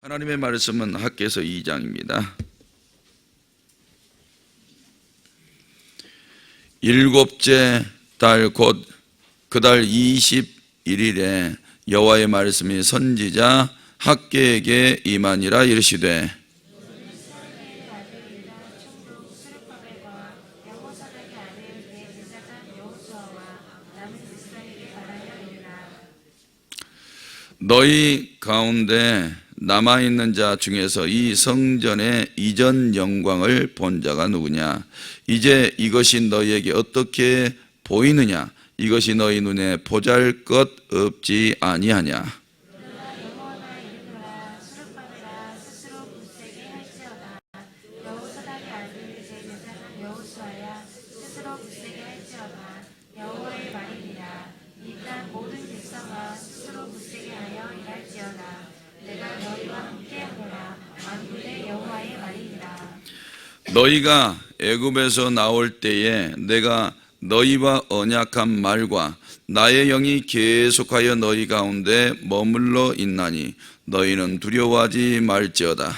하나님의 말씀은 학개서 2장입니다. 일곱째 달 곧 그 달 21일에 여호와의 말씀이 선지자 학개에게 임하니라. 이르시되 너희 가운데 남아있는 자 중에서 이 성전의 이전 영광을 본 자가 누구냐? 이제 이것이 너희에게 어떻게 보이느냐? 이것이 너희 눈에 보잘것 없지 아니하냐? 너희가 애굽에서 나올 때에 내가 너희와 언약한 말과 나의 영이 계속하여 너희 가운데 머물러 있나니 너희는 두려워하지 말지어다.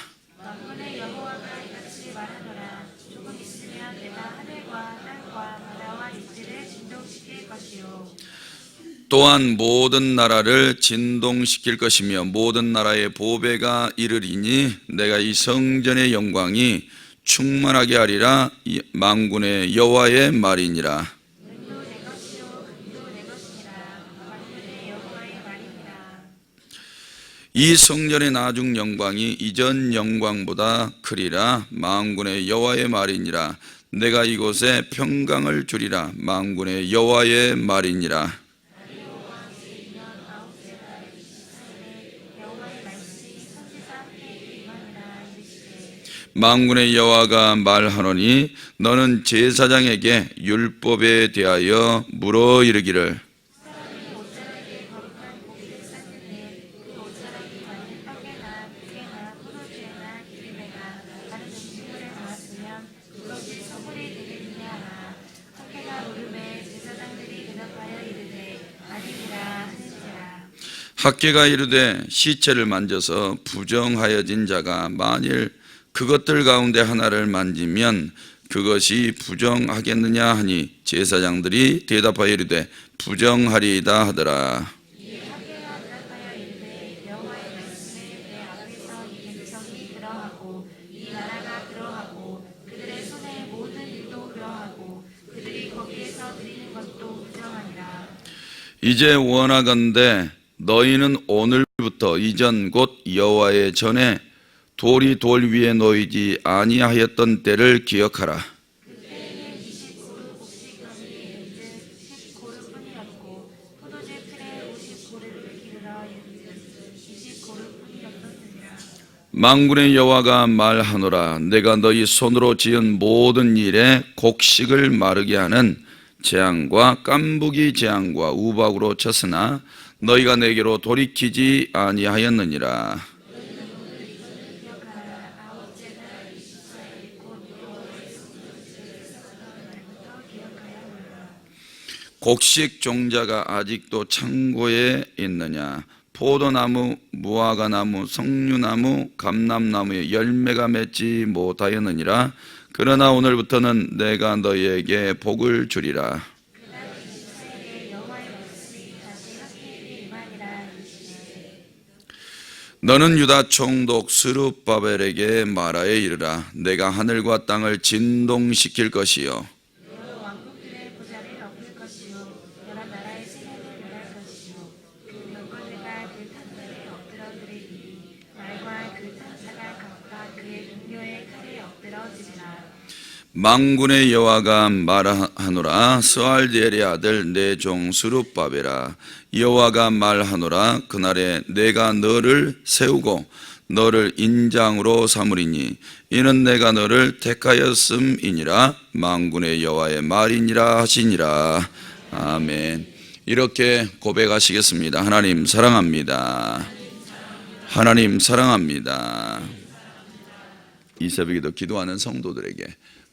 또한 모든 나라를 진동시킬 것이며 모든 나라의 보배가 이르리니 내가 이 성전의 영광이 충만하게 하리라. 만군의 여호와의 말이니라. 이 성전의 나중 영광이 이전 영광보다 크리라. 만군의 여호와의 말이니라. 내가 이곳에 평강을 주리라. 만군의 여호와의 말이니라. 만군의 여호와가 말하노니 너는 제사장에게 율법에 대하여 물어 이르기를 학개가 이르되 시체를 만져서 부정하여진 자가 만일 그것들 가운데 하나를 만지면 그것이 부정하겠느냐 하니 제사장들이 대답하여 이르되 부정하리이다 하더라. 이제 원하건대 너희는 오늘부터 이전 곧 여호와의 전에 돌이 돌 위에 놓이지 아니하였던 때를 기억하라. 만군의 여호와가 말하노라. 내가 너희 손으로 지은 모든 일에 곡식을 마르게 하는 재앙과 깐부기 재앙과 우박으로 쳤으나 너희가 내게로 돌이키지 아니하였느니라. 곡식 종자가 아직도 창고에 있느냐? 포도나무, 무화과나무, 석류나무, 감람나무에 열매가 맺지 못하였느니라. 그러나 오늘부터는 내가 너희에게 복을 주리라. 너는 유다 총독 스룹바벨에게 말하여 이르라. 내가 하늘과 땅을 진동시킬 것이요 만군의 여호와가 말하노라. 스알디엘의 아들 내 종 스룹바벨아, 여호와가 말하노라. 그날에 내가 너를 세우고 너를 인장으로 삼으리니 이는 내가 너를 택하였음이니라. 만군의 여호와의 말이니라 하시니라. 아멘. 이렇게 고백하시겠습니다. 하나님 사랑합니다. 하나님 사랑합니다. 이 새벽에도 기도하는 성도들에게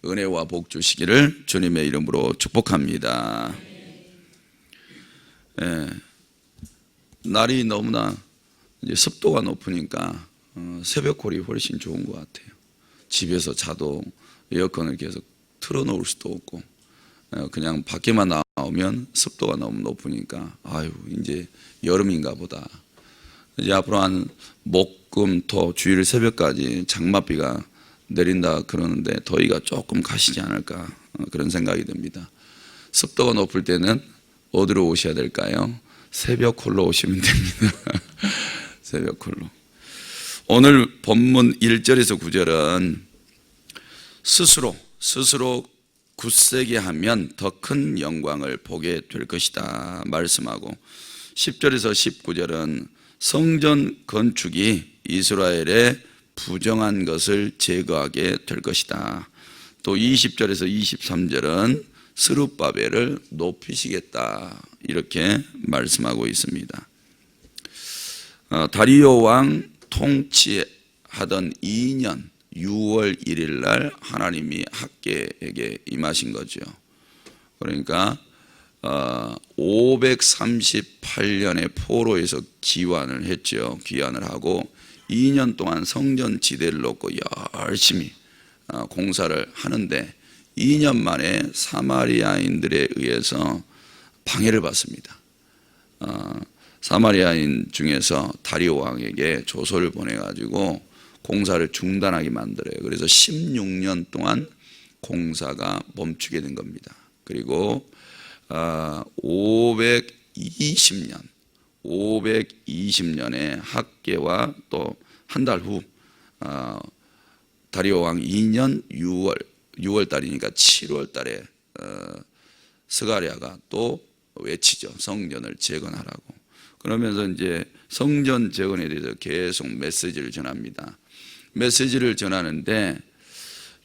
은혜와 복 주시기를 주님의 이름으로 축복합니다. 날이 너무나 이제 습도가 높으니까 새벽콜이 훨씬 좋은 것 같아요. 집에서 자도 에어컨을 계속 틀어놓을 수도 없고 그냥 밖에만 나오면 습도가 너무 높으니까 아유 이제 여름인가 보다. 이제 앞으로 한 목, 금, 토 주일 새벽까지 장맛비가 내린다 그러는데 더위가 조금 가시지 않을까 그런 생각이 듭니다. 습도가 높을 때는 어디로 오셔야 될까요? 새벽콜로 오시면 됩니다. 새벽콜로. 오늘 본문 1절에서 9절은 스스로 굳세게 하면 더 큰 영광을 보게 될 것이다 말씀하고, 10절에서 19절은 성전 건축이 이스라엘의 부정한 것을 제거하게 될 것이다. 또 20절에서 23절은 스룹바벨을 높이시겠다 이렇게 말씀하고 있습니다. 다리오 왕 통치하던 2년 6월 1일 날 하나님이 학개에게 임하신 거죠. 그러니까 538년의 포로에서 귀환을 했죠. 귀환을 하고 2년 동안 성전 지대를 놓고 열심히 공사를 하는데 2년 만에 사마리아인들에 의해서 방해를 받습니다. 사마리아인 중에서 다리오 왕에게 조서를 보내가지고 공사를 중단하게 만들어요. 그래서 16년 동안 공사가 멈추게 된 겁니다. 그리고 520년에 학개와 또 한 달 후 다리오 왕 2년 6월 달이니까 7월 달에 스가랴가 또 외치죠. 성전을 재건하라고. 그러면서 이제 성전 재건에 대해서 계속 메시지를 전합니다. 메시지를 전하는데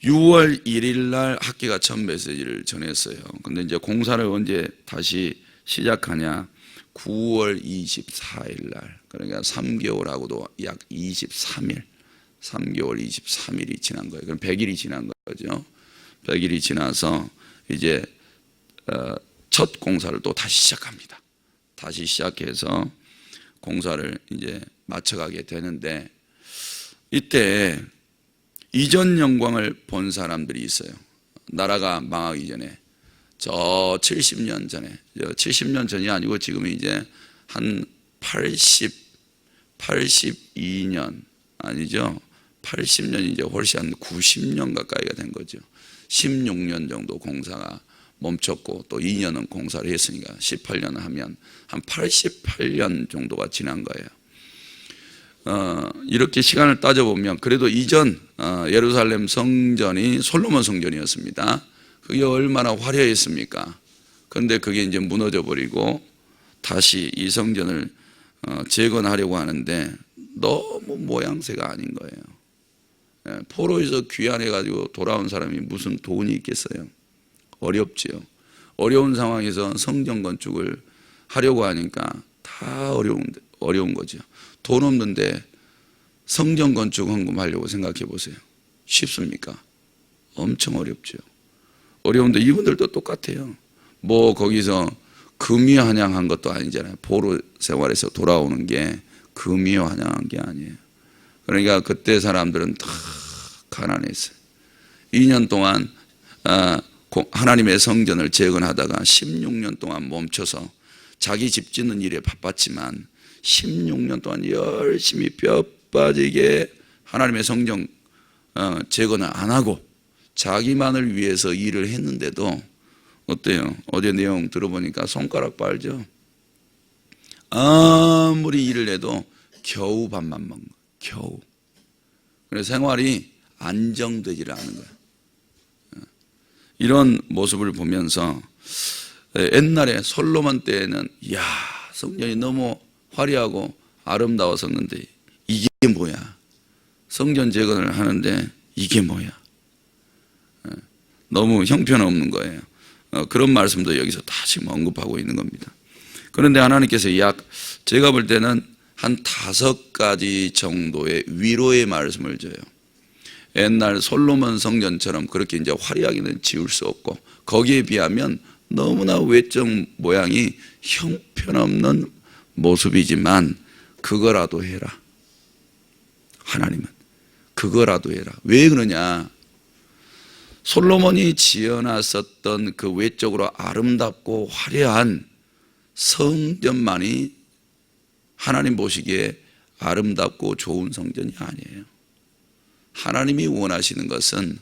6월 1일 날 학개가 첫 메시지를 전했어요. 근데 이제 공사를 언제 다시 시작하냐? 9월 24일 날. 그러니까 3개월하고도 약 23일. 3개월 23일이 지난 거예요. 그럼 100일이 지난 거죠. 100일이 지나서 이제 첫 공사를 또 다시 시작합니다. 다시 시작해서 공사를 이제 마쳐가게 되는데, 이때 이전 영광을 본 사람들이 있어요. 나라가 망하기 전에 저 70년 전에, 70년 전이 아니고 지금 이제 한 82년 아니죠. 80년 이제 훨씬 한 90년 가까이가 된 거죠. 16년 정도 공사가 멈췄고 또 2년은 공사를 했으니까 18년 하면 한 88년 정도가 지난 거예요. 이렇게 시간을 따져보면 그래도 이전 예루살렘 성전이 솔로몬 성전이었습니다. 그게 얼마나 화려했습니까? 그런데 그게 이제 무너져 버리고 다시 이 성전을 재건하려고 하는데 너무 모양새가 아닌 거예요. 포로에서 귀환해가지고 돌아온 사람이 무슨 돈이 있겠어요? 어렵지요. 어려운 상황에서 성전 건축을 하려고 하니까 다 어려운 거죠. 돈 없는데 성전 건축 헌금하려고 생각해 보세요. 쉽습니까? 엄청 어렵죠. 어려운데 이분들도 똑같아요. 뭐 거기서 금이 환영한 것도 아니잖아요. 포로 생활에서 돌아오는 게 금이 환영한 게 아니에요. 그러니까 그때 사람들은 다 가난했어요. 2년 동안 하나님의 성전을 재건하다가 16년 동안 멈춰서 자기 집 짓는 일에 바빴지만 16년 동안 열심히 뼈 빠지게 하나님의 성전 재건을 안 하고 자기만을 위해서 일을 했는데도 어때요? 어제 내용 들어보니까 손가락 빨죠? 아무리 일을 해도 겨우 밥만 먹는 거예요. 겨우. 그래서 생활이 안정되지를 않은 거예요. 이런 모습을 보면서 옛날에 솔로몬 때에는 이야, 성전이 너무 화려하고 아름다웠었는데 이게 뭐야? 성전 재건을 하는데 이게 뭐야? 너무 형편없는 거예요. 그런 말씀도 여기서 다 지금 언급하고 있는 겁니다. 그런데 하나님께서 제가 볼 때는 한 5가지 정도의 위로의 말씀을 줘요. 옛날 솔로몬 성전처럼 그렇게 이제 화려하게는 지을 수 없고 거기에 비하면 너무나 외적 모양이 형편없는 모습이지만 그거라도 해라. 하나님은 그거라도 해라. 왜 그러냐? 솔로몬이 지어놨었던 그 외적으로 아름답고 화려한 성전만이 하나님 보시기에 아름답고 좋은 성전이 아니에요. 하나님이 원하시는 것은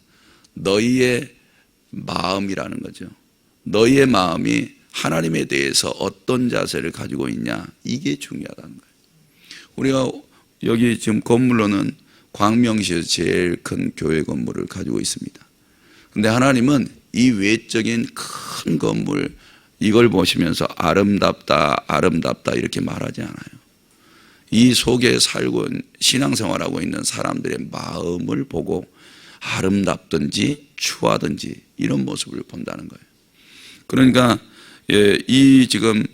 너희의 마음이라는 거죠. 너희의 마음이 하나님에 대해서 어떤 자세를 가지고 있냐, 이게 중요하다는 거예요. 우리가 여기 지금 건물로는 광명시에서 제일 큰 교회 건물을 가지고 있습니다. 근데 하나님은 이 외적인 큰 건물, 이걸 보시면서 아름답다 아름답다 이렇게 말하지 않아요. 이 속에 살고 신앙생활하고 있는 사람들의 마음을 보고 아름답든지 추하든지 이런 모습을 본다는 거예요. 그러니까 이 지금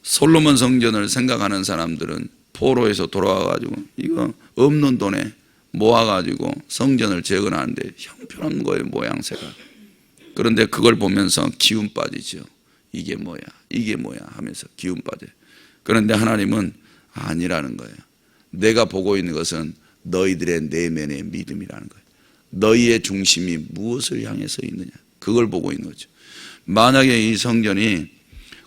솔로몬 성전을 생각하는 사람들은 포로에서 돌아와가지고 이거 없는 돈에 모아가지고 성전을 재건하는데 형편없는 거예요, 모양새가. 그런데 그걸 보면서 기운 빠지죠. 이게 뭐야, 이게 뭐야 하면서 기운 빠져요. 그런데 하나님은 아니라는 거예요. 내가 보고 있는 것은 너희들의 내면의 믿음이라는 거예요. 너희의 중심이 무엇을 향해서 있느냐, 그걸 보고 있는 거죠. 만약에 이 성전이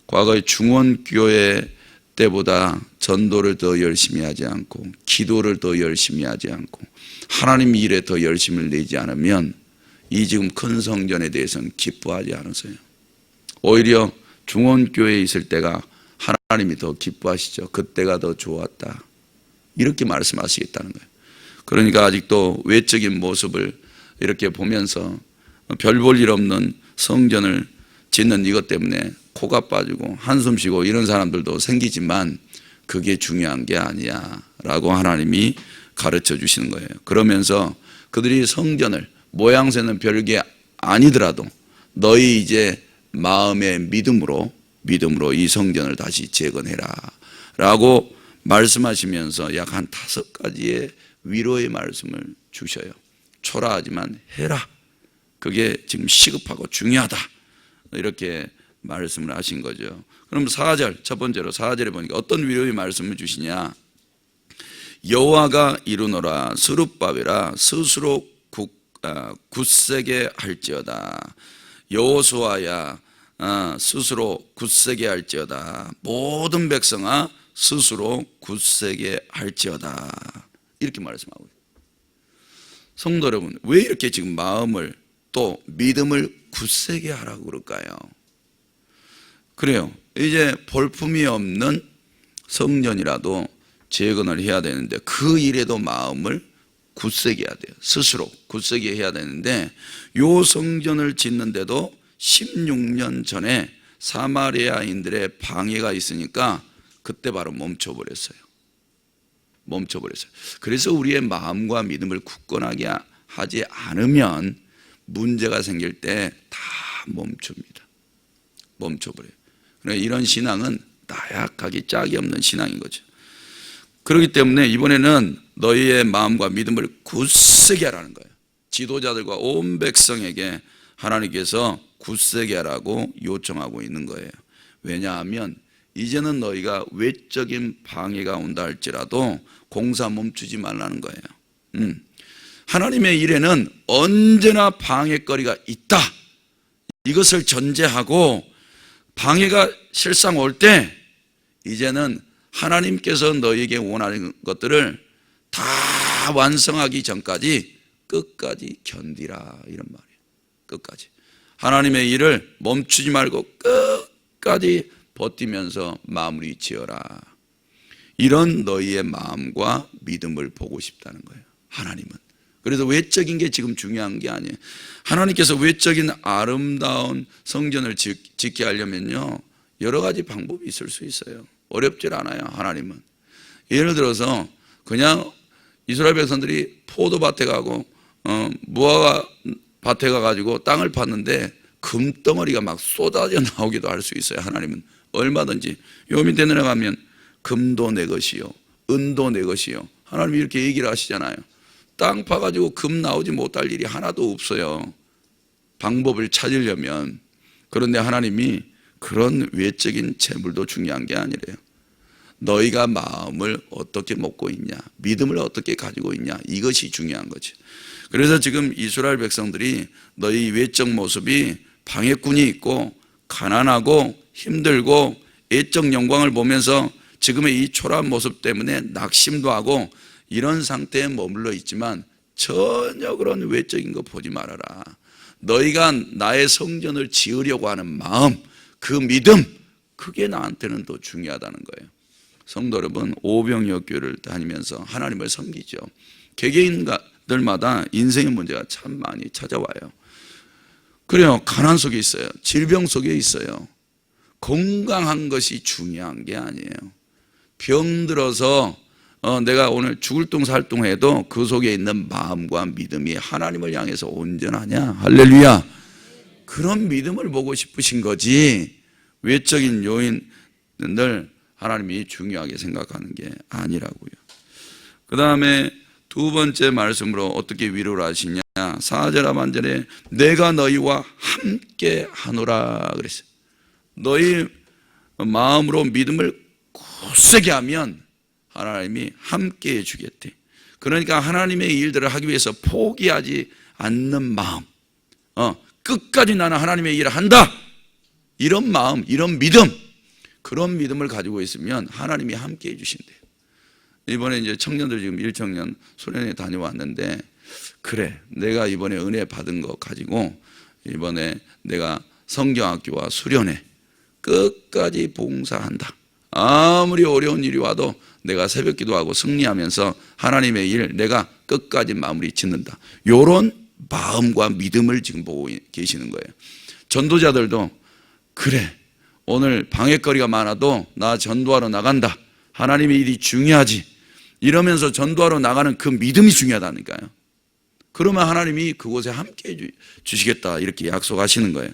과거의 중원교회 때보다 전도를 더 열심히 하지 않고 기도를 더 열심히 하지 않고 하나님 일에 더 열심을 내지 않으면 이 지금 큰 성전에 대해서는 기뻐하지 않으세요. 오히려 중원교회에 있을 때가 하나님이 더 기뻐하시죠. 그때가 더 좋았다, 이렇게 말씀하시겠다는 거예요. 그러니까 아직도 외적인 모습을 이렇게 보면서 별 볼 일 없는 성전을 짓는 이것 때문에 코가 빠지고 한숨 쉬고 이런 사람들도 생기지만 그게 중요한 게 아니야 라고 하나님이 가르쳐 주시는 거예요. 그러면서 그들이 성전을, 모양새는 별게 아니더라도 너희 이제 마음의 믿음으로 이 성전을 다시 재건해라 라고 말씀하시면서 약 한 5가지의 위로의 말씀을 주셔요. 초라하지만 해라, 그게 지금 시급하고 중요하다, 이렇게 말씀을 하신 거죠. 그럼 4절, 첫 번째로 4절에 보니까 어떤 위로의 말씀을 주시냐. 여호와가 이루노라. 스룹바벨아 스스로 굳세게 할지어다. 여호수아야 스스로 굳세게 할지어다. 모든 백성아 스스로 굳세게 할지어다. 이렇게 말씀하고 있어요. 성도 여러분, 왜 이렇게 지금 마음을 또 믿음을 굳세게 하라고 그럴까요? 그래요. 이제 볼품이 없는 성전이라도 재건을 해야 되는데 그 일에도 마음을 굳세게 해야 돼요. 스스로 굳세게 해야 되는데 요 성전을 짓는데도 16년 전에 사마리아인들의 방해가 있으니까 그때 바로 멈춰버렸어요. 그래서 우리의 마음과 믿음을 굳건하게 하지 않으면 문제가 생길 때 다 멈춰버려요. 그러니까 이런 신앙은 나약하기 짝이 없는 신앙인 거죠. 그렇기 때문에 이번에는 너희의 마음과 믿음을 굳세게 하라는 거예요. 지도자들과 온 백성에게 하나님께서 굳세게 하라고 요청하고 있는 거예요. 왜냐하면 이제는 너희가 외적인 방해가 온다 할지라도 공사 멈추지 말라는 거예요. 하나님의 일에는 언제나 방해거리가 있다, 이것을 전제하고 방해가 실상 올 때 이제는 하나님께서 너희에게 원하는 것들을 다 완성하기 전까지 끝까지 견디라, 이런 말이에요. 끝까지 하나님의 일을 멈추지 말고 끝까지 버티면서 마무리 지어라. 이런 너희의 마음과 믿음을 보고 싶다는 거예요, 하나님은. 그래서 외적인 게 지금 중요한 게 아니에요. 하나님께서 외적인 아름다운 성전을 짓게 하려면요, 여러 가지 방법이 있을 수 있어요. 어렵질 않아요, 하나님은. 예를 들어서 그냥 이스라엘 백성들이 포도밭에 가고 무화과 밭에 가가지고 땅을 팠는데 금덩어리가 막 쏟아져 나오기도 할 수 있어요. 하나님은 얼마든지. 요 밑에 내려가면 금도 내 것이요 은도 내 것이요, 하나님이 이렇게 얘기를 하시잖아요. 땅 파가지고 금 나오지 못할 일이 하나도 없어요, 방법을 찾으려면. 그런데 하나님이 그런 외적인 재물도 중요한 게 아니래요. 너희가 마음을 어떻게 먹고 있냐, 믿음을 어떻게 가지고 있냐, 이것이 중요한 거죠. 그래서 지금 이스라엘 백성들이 너희 외적 모습이 방해꾼이 있고 가난하고 힘들고 애적 영광을 보면서 지금의 이 초라한 모습 때문에 낙심도 하고 이런 상태에 머물러 있지만 전혀 그런 외적인 거 보지 말아라. 너희가 나의 성전을 지으려고 하는 마음, 그 믿음, 그게 나한테는 더 중요하다는 거예요. 성도 여러분, 오병이어교회를 다니면서 하나님을 섬기죠. 개개인들마다 인생의 문제가 참 많이 찾아와요. 그래요. 가난 속에 있어요. 질병 속에 있어요. 건강한 것이 중요한 게 아니에요. 병들어서 내가 오늘 죽을 둥살둥 해도 그 속에 있는 마음과 믿음이 하나님을 향해서 온전하냐, 할렐루야. 그런 믿음을 보고 싶으신 거지 외적인 요인을 하나님이 중요하게 생각하는 게 아니라고요. 그 다음에 두 번째 말씀으로 어떻게 위로를 하시냐, 4절 하반절에 내가 너희와 함께 하노라 그랬어요. 너희 마음으로 믿음을 굳세게 하면 하나님이 함께 해주겠대. 그러니까 하나님의 일들을 하기 위해서 포기하지 않는 마음, 끝까지 나는 하나님의 일을 한다, 이런 마음, 이런 믿음, 그런 믿음을 가지고 있으면 하나님이 함께 해주신대요. 이번에 이제 청년들 지금 1청년 소련에 다녀왔는데, 그래, 내가 이번에 은혜 받은 거 가지고 이번에 내가 성경학교와 수련회 끝까지 봉사한다. 아무리 어려운 일이 와도 내가 새벽 기도하고 승리하면서 하나님의 일 내가 끝까지 마무리 짓는다. 이런 마음과 믿음을 지금 보고 계시는 거예요. 전도자들도 그래, 오늘 방해거리가 많아도 나 전도하러 나간다. 하나님의 일이 중요하지. 이러면서 전도하러 나가는 그 믿음이 중요하다니까요. 그러면 하나님이 그곳에 함께 주시겠다, 이렇게 약속하시는 거예요.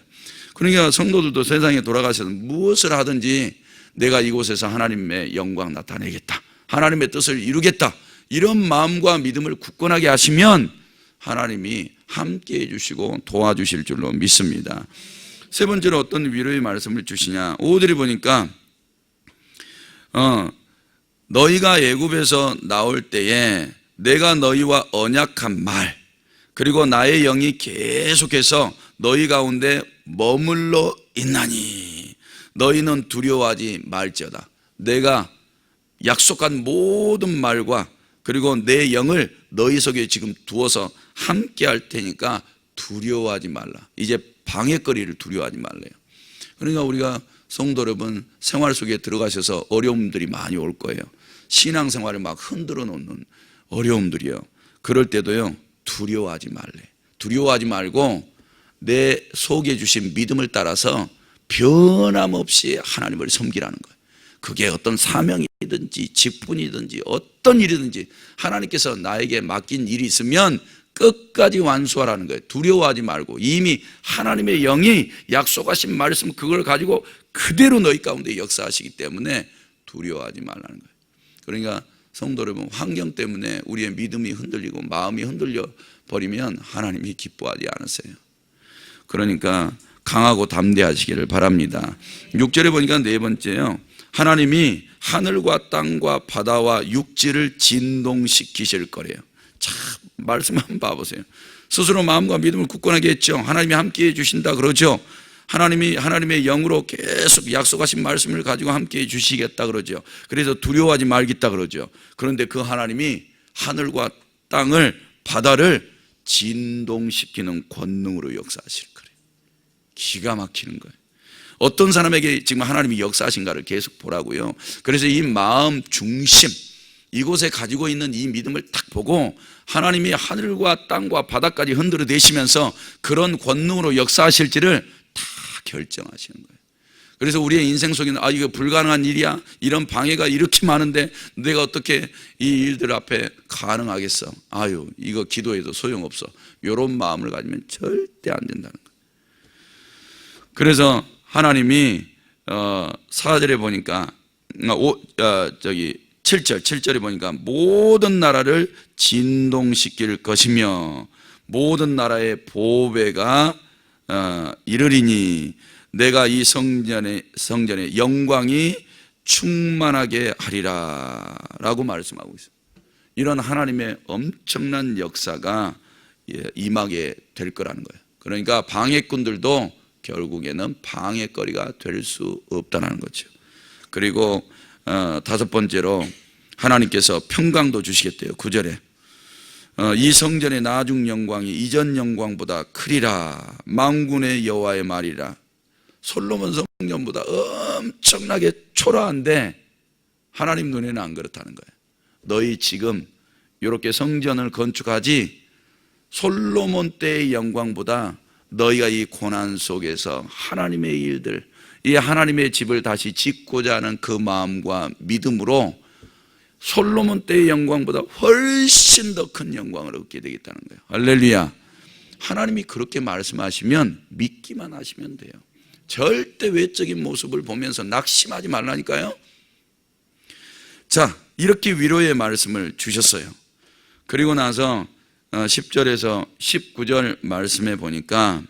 그러니까 성도들도 세상에 돌아가셔서 무엇을 하든지 내가 이곳에서 하나님의 영광 나타내겠다, 하나님의 뜻을 이루겠다, 이런 마음과 믿음을 굳건하게 하시면 하나님이 함께 해주시고 도와주실 줄로 믿습니다. 세 번째로 어떤 위로의 말씀을 주시냐, 5절에 보니까 너희가 애굽에서 나올 때에 내가 너희와 언약한 말, 그리고 나의 영이 계속해서 너희 가운데 머물러 있나니 너희는 두려워하지 말지어다. 내가 약속한 모든 말과 그리고 내 영을 너희 속에 지금 두어서 함께 할 테니까 두려워하지 말라. 이제 방해거리를 두려워하지 말래요. 그러니까 우리가 성도 여러분, 생활 속에 들어가셔서 어려움들이 많이 올 거예요. 신앙생활을 막 흔들어 놓는 어려움들이요. 그럴 때도요, 두려워하지 말래. 두려워하지 말고 내 속에 주신 믿음을 따라서 변함없이 하나님을 섬기라는 거예요. 그게 어떤 사명이든지 직분이든지 어떤 일이든지 하나님께서 나에게 맡긴 일이 있으면 끝까지 완수하라는 거예요. 두려워하지 말고 이미 하나님의 영이 약속하신 말씀, 그걸 가지고 그대로 너희 가운데 역사하시기 때문에 두려워하지 말라는 거예요. 그러니까 성도 여러분, 환경 때문에 우리의 믿음이 흔들리고 마음이 흔들려 버리면 하나님이 기뻐하지 않으세요. 그러니까 강하고 담대하시기를 바랍니다. 6절에 보니까 네 번째요, 하나님이 하늘과 땅과 바다와 육지를 진동시키실 거래요. 참, 말씀 한번 봐보세요. 스스로 마음과 믿음을 굳건하게 했죠. 하나님이 함께 해주신다 그러죠. 하나님이 하나님의 영으로 계속 약속하신 말씀을 가지고 함께 해주시겠다 그러죠. 그래서 두려워하지 말겠다 그러죠. 그런데 그 하나님이 하늘과 땅을, 바다를 진동시키는 권능으로 역사하실 거예요. 기가 막히는 거예요. 어떤 사람에게 지금 하나님이 역사하신가를 계속 보라고요. 그래서 이 마음 중심, 이곳에 가지고 있는 이 믿음을 딱 보고 하나님이 하늘과 땅과 바다까지 흔들어 대시면서 그런 권능으로 역사하실지를 다 결정하시는 거예요. 그래서 우리의 인생 속에는 이거 불가능한 일이야, 이런 방해가 이렇게 많은데 내가 어떻게 이 일들 앞에 가능하겠어, 이거 기도해도 소용없어, 이런 마음을 가지면 절대 안 된다는 거예요. 그래서 하나님이 4절에 보니까 7절에 보니까 모든 나라를 진동시킬 것이며 모든 나라의 보배가 이르리니 내가 이 성전의 영광이 충만하게 하리라 라고 말씀하고 있어요. 이런 하나님의 엄청난 역사가 임하게 될 거라는 거예요. 그러니까 방해꾼들도 결국에는 방해거리가 될 수 없다는 거죠. 그리고 다섯 번째로 하나님께서 평강도 주시겠대요. 9절에 이 성전의 나중 영광이 이전 영광보다 크리라 만군의 여호와의 말이라. 솔로몬 성전보다 엄청나게 초라한데 하나님 눈에는 안 그렇다는 거예요. 너희 지금 이렇게 성전을 건축하지 솔로몬 때의 영광보다 너희가 이 고난 속에서 하나님의 일들, 이 하나님의 집을 다시 짓고자 하는 그 마음과 믿음으로 솔로몬 때의 영광보다 훨씬 더 큰 영광을 얻게 되겠다는 거예요. 할렐루야. 하나님이 그렇게 말씀하시면 믿기만 하시면 돼요. 절대 외적인 모습을 보면서 낙심하지 말라니까요. 자, 이렇게 위로의 말씀을 주셨어요. 그리고 나서 10절에서 19절 말씀에 보니까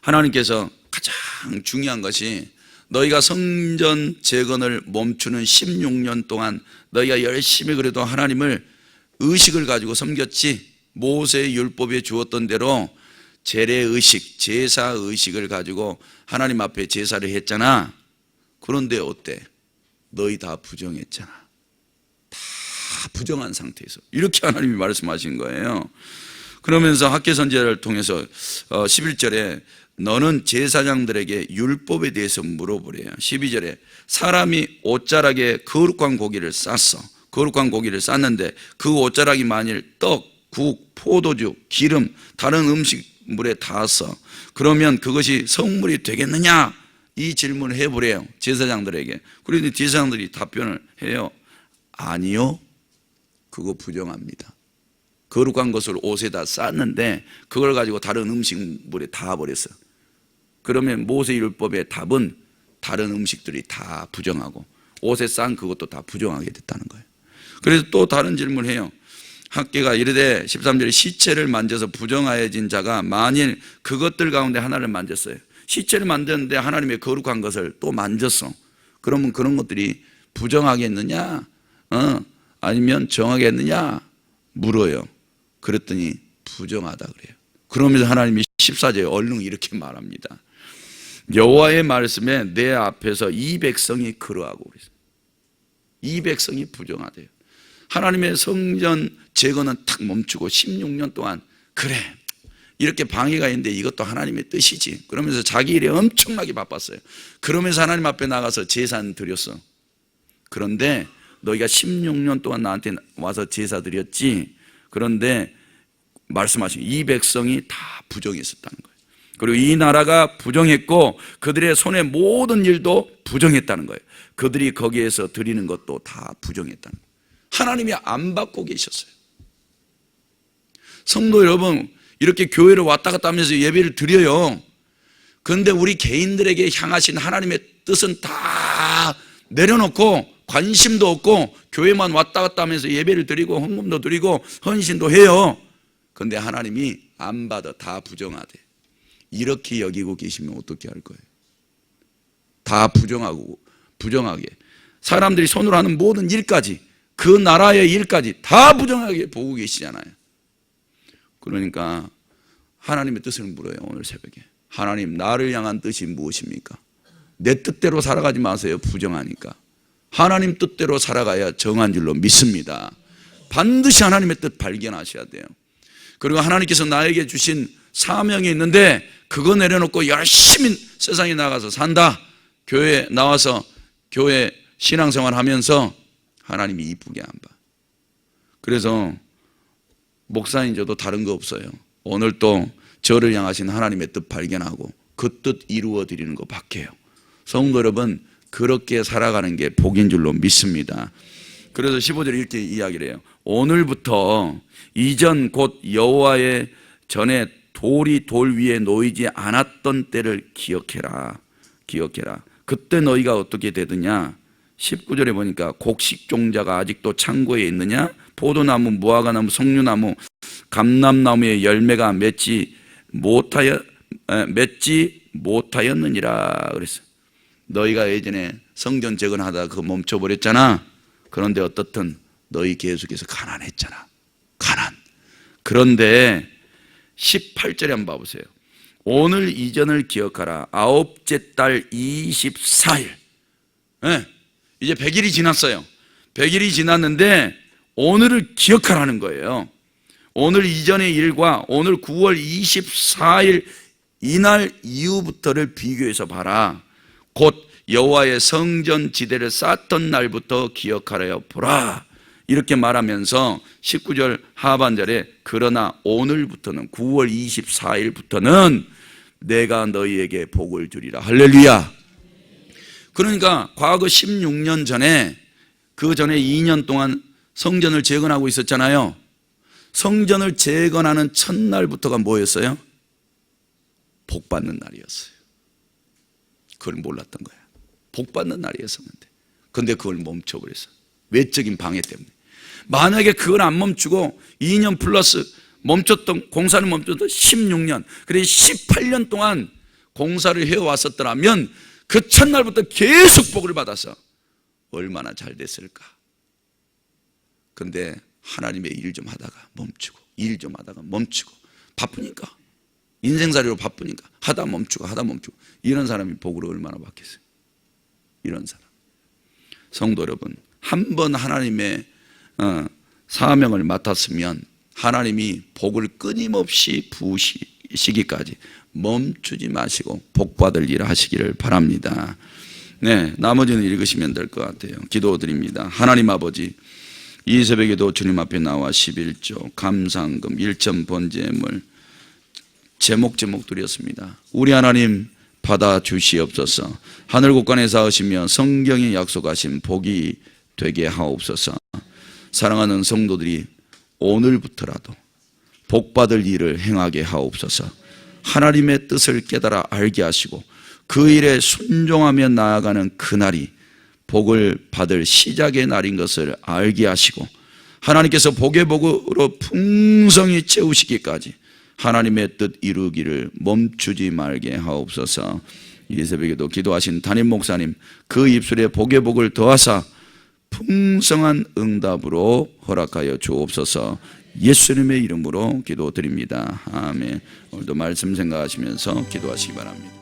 하나님께서 가장 중요한 것이 너희가 성전 재건을 멈추는 16년 동안 너희가 열심히 그래도 하나님을 의식을 가지고 섬겼지. 모세의 율법에 주었던 대로 제례의식, 제사의식을 가지고 하나님 앞에 제사를 했잖아. 그런데 어때? 너희 다 부정했잖아. 다 부정한 상태에서 이렇게 하나님이 말씀하신 거예요. 그러면서 학개선지자를 통해서 11절에 너는 제사장들에게 율법에 대해서 물어보래요. 12절에 사람이 옷자락에 거룩한 고기를 쌌어. 거룩한 고기를 쌌는데 그 옷자락이 만일 떡, 국, 포도주, 기름, 다른 음식물에 닿았어. 그러면 그것이 성물이 되겠느냐? 이 질문을 해보래요. 제사장들에게. 그런데 제사장들이 답변을 해요. 아니요. 그거 부정합니다. 거룩한 것을 옷에다 쌌는데 그걸 가지고 다른 음식물에 닿아버렸어. 그러면 모세율법의 답은 다른 음식들이 다 부정하고 옷에 싼 그것도 다 부정하게 됐다는 거예요. 그래서 또 다른 질문을 해요. 학계가 이르되 13절에 시체를 만져서 부정하여진 자가 만일 그것들 가운데 하나를 만졌어요. 시체를 만졌는데 하나님의 거룩한 것을 또 만졌어. 그러면 그런 것들이 부정하겠느냐? 아니면 정하겠느냐? 물어요. 그랬더니 부정하다 그래요. 그러면서 하나님이 14절에 얼른 이렇게 말합니다. 여호와의 말씀에 내 앞에서 이 백성이 그러하고 그랬어요. 이 백성이 부정하대요. 하나님의 성전 재건은 탁 멈추고 16년 동안 그래 이렇게 방해가 있는데 이것도 하나님의 뜻이지. 그러면서 자기 일에 엄청나게 바빴어요. 그러면서 하나님 앞에 나가서 제사는 드렸어. 그런데 너희가 16년 동안 나한테 와서 제사 드렸지. 그런데 말씀하신 이 백성이 다 부정했었다는 거예요. 그리고 이 나라가 부정했고 그들의 손의 모든 일도 부정했다는 거예요. 그들이 거기에서 드리는 것도 다 부정했다는 거예요. 하나님이 안 받고 계셨어요. 성도 여러분, 이렇게 교회를 왔다 갔다 하면서 예배를 드려요. 그런데 우리 개인들에게 향하신 하나님의 뜻은 다 내려놓고 관심도 없고 교회만 왔다 갔다 하면서 예배를 드리고 헌금도 드리고 헌신도 해요. 그런데 하나님이 안 받아. 다 부정하대. 이렇게 여기고 계시면 어떻게 할 거예요? 다 부정하게 사람들이 손으로 하는 모든 일까지 그 나라의 일까지 다 부정하게 보고 계시잖아요. 그러니까 하나님의 뜻을 물어요. 오늘 새벽에 하나님, 나를 향한 뜻이 무엇입니까? 내 뜻대로 살아가지 마세요. 부정하니까 하나님 뜻대로 살아가야 정한 줄로 믿습니다. 반드시 하나님의 뜻 발견하셔야 돼요. 그리고 하나님께서 나에게 주신 사명이 있는데 그거 내려놓고 열심히 세상에 나가서 산다. 교회에 나와서 교회 신앙생활 하면서 하나님이 이쁘게 안 봐. 그래서 목사인 저도 다른 거 없어요. 오늘 또 저를 향하신 하나님의 뜻 발견하고 그 뜻 이루어 드리는 거 밖에요. 성도 여러분, 그렇게 살아가는 게 복인 줄로 믿습니다. 그래서 15절에 이렇게 이야기를 해요. 오늘부터 이전 곧 여호와의 전에 돌이 돌 위에 놓이지 않았던 때를 기억해라. 그때 너희가 어떻게 되느냐? 19절에 보니까 곡식종자가 아직도 창고에 있느냐? 포도나무, 무화과나무, 석류나무, 감람나무의 열매가 맺지 못하였느니라 그랬어요. 너희가 예전에 성전 재건하다가 그거 멈춰버렸잖아. 그런데 어떻든 너희 계속해서 가난했잖아. 가난. 그런데 18절에 한번 봐보세요. 오늘 이전을 기억하라. 아홉째 달 24일. 네, 이제 100일이 지났어요. 100일이 지났는데 오늘을 기억하라는 거예요. 오늘 이전의 일과 오늘 9월 24일 이날 이후부터를 비교해서 봐라. 곧 여호와의 성전 지대를 쌓던 날부터 기억하려 보라. 이렇게 말하면서 19절 하반절에 그러나 오늘부터는 9월 24일부터는 내가 너희에게 복을 주리라. 할렐루야. 그러니까 과거 16년 전에 그 전에 2년 동안 성전을 재건하고 있었잖아요. 성전을 재건하는 첫날부터가 뭐였어요? 복 받는 날이었어요. 그걸 몰랐던 거야. 복 받는 날이었었는데 근데 그걸 멈춰버렸어. 외적인 방해 때문에. 만약에 그걸 안 멈추고 2년 플러스 멈췄던 공사를 멈췄던 16년 그래 18년 동안 공사를 해왔었더라면 그 첫날부터 계속 복을 받아서 얼마나 잘 됐을까. 근데 하나님의 일 좀 하다가 멈추고 일 좀 하다가 멈추고 바쁘니까 인생살이로 바쁘니까 하다 멈추고 이런 사람이 복을 얼마나 받겠어요. 이런 사람. 성도 여러분, 한 번 하나님의 사명을 맡았으면 하나님이 복을 끊임없이 부으시기까지 멈추지 마시고 복받을 일 하시기를 바랍니다. 네, 나머지는 읽으시면 될 것 같아요. 기도드립니다. 하나님 아버지, 이 새벽에도 주님 앞에 나와 11조 감사헌금 1천 번제물 제목 드렸습니다. 우리 하나님 받아주시옵소서. 하늘 곳간에 사으시며 성경이 약속하신 복이 되게 하옵소서. 사랑하는 성도들이 오늘부터라도 복받을 일을 행하게 하옵소서. 하나님의 뜻을 깨달아 알게 하시고 그 일에 순종하며 나아가는 그날이 복을 받을 시작의 날인 것을 알게 하시고 하나님께서 복의 복으로 풍성히 채우시기까지 하나님의 뜻 이루기를 멈추지 말게 하옵소서. 이 새벽에도 기도하신 담임 목사님 그 입술에 복의 복을 더하사 풍성한 응답으로 허락하여 주옵소서. 예수님의 이름으로 기도드립니다. 아멘. 오늘도 말씀 생각하시면서 기도하시기 바랍니다.